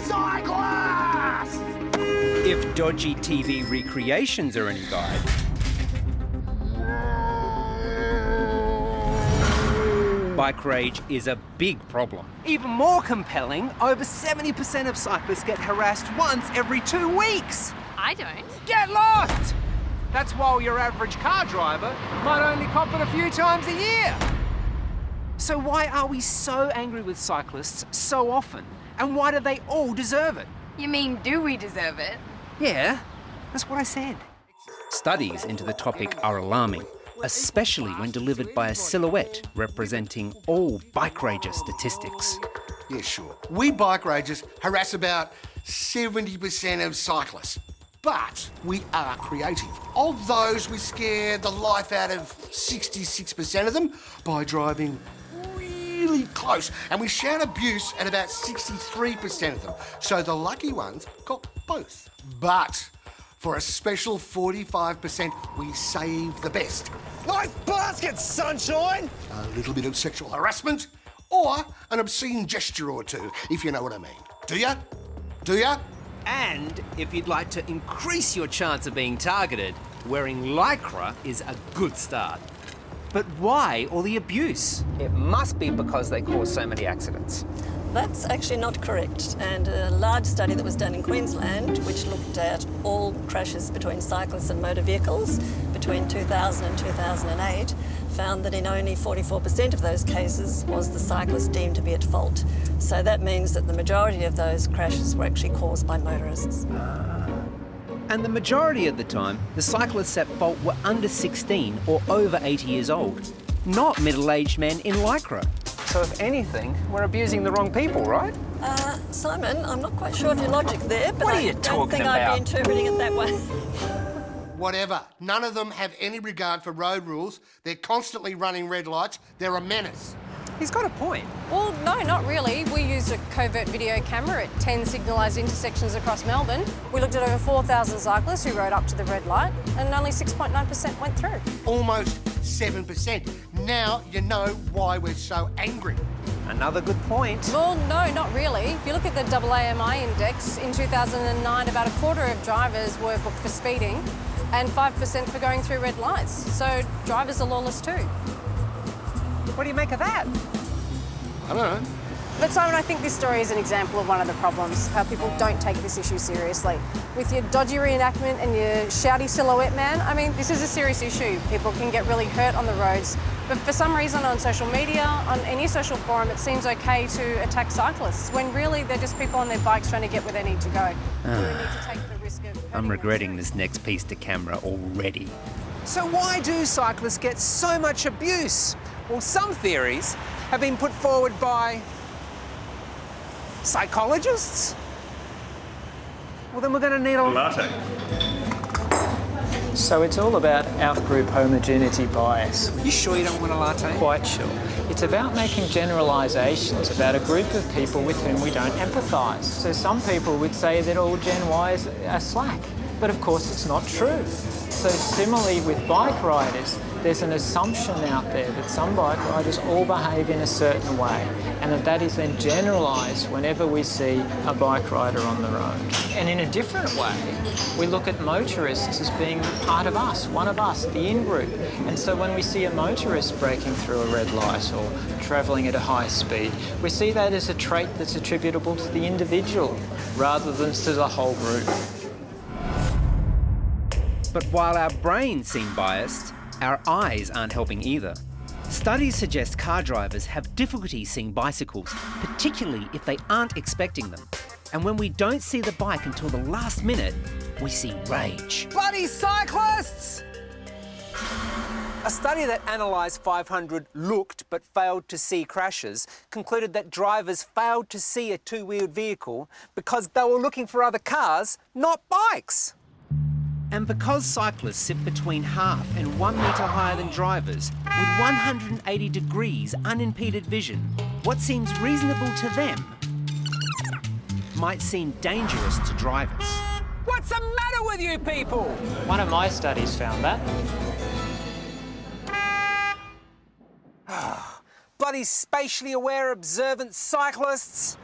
cyclists! If dodgy TV recreations are any guide, bike rage is a big problem. Even more compelling, over 70% of cyclists get harassed once every 2 weeks. I don't. Get lost! That's while your average car driver might only cop it a few times a year. So why are we so angry with cyclists so often? And why do they all deserve it? You mean, do we deserve it? Yeah, that's what I said. Studies into the topic are alarming, especially when delivered by a silhouette representing all bike rager statistics. Yeah, sure. We bike ragers harass about 70% of cyclists. But we are creative. Of those, we scare the life out of 66% of them by driving really close. And we shout abuse at about 63% of them. So the lucky ones got both. But for a special 45%, we save the best. Nice basket, sunshine! A little bit of sexual harassment or an obscene gesture or two, if you know what I mean. Do ya? Do ya? And if you'd like to increase your chance of being targeted, wearing Lycra is a good start. But why all the abuse? It must be because they cause so many accidents. That's actually not correct. And a large study that was done in Queensland, which looked at all crashes between cyclists and motor vehicles between 2000 and 2008, found that in only 44% of those cases was the cyclist deemed to be at fault. So that means that the majority of those crashes were actually caused by motorists. And the majority of the time, the cyclists at fault were under 16 or over 80 years old, not middle-aged men in Lycra. So if anything, we're abusing the wrong people, right? Simon, I'm not quite sure of your logic there, but What are you I don't talking think about? I'd be interpreting it that way. Whatever. None of them have any regard for road rules. They're constantly running red lights. They're a menace. He's got a point. Well, no, not really. We used a covert video camera at 10 signalised intersections across Melbourne. We looked at over 4,000 cyclists who rode up to the red light and only 6.9% went through. Almost 7%. Now you know why we're so angry. Another good point. Well, no, not really. If you look at the AAMI index, in 2009, about a quarter of drivers were booked for speeding and 5% for going through red lights. So drivers are lawless too. What do you make of that? I don't know. But Simon, I think this story is an example of one of the problems, how people don't take this issue seriously. With your dodgy reenactment and your shouty silhouette man, I mean, this is a serious issue. People can get really hurt on the roads. But for some reason on social media, on any social forum, it seems okay to attack cyclists, when really they're just people on their bikes trying to get where they need to go. We need to take the risk of... I'm regretting this next piece to camera already. So why do cyclists get so much abuse? Well, some theories have been put forward by psychologists. Well, then we're going to need a latte. So it's all about out-group homogeneity bias. You sure you don't want a latte? Quite sure. It's about making generalisations about a group of people with whom we don't empathise. So some people would say that all Gen Ys are slack, but of course it's not true. So similarly with bike riders, there's an assumption out there that some bike riders all behave in a certain way, and that is then generalised whenever we see a bike rider on the road. And in a different way, we look at motorists as being part of us, one of us, the in-group. And so when we see a motorist breaking through a red light or travelling at a high speed, we see that as a trait that's attributable to the individual rather than to the whole group. But while our brains seem biased, our eyes aren't helping either. Studies suggest car drivers have difficulty seeing bicycles, particularly if they aren't expecting them. And when we don't see the bike until the last minute, we see rage. bloody cyclists! A study that analysed 500 looked but failed to see crashes concluded that drivers failed to see a two-wheeled vehicle because they were looking for other cars, not bikes. And because cyclists sit between half and 1 metre higher than drivers, with 180 degrees unimpeded vision, what seems reasonable to them might seem dangerous to drivers. What's the matter with you people? One of my studies found that. Bloody spatially aware, observant cyclists.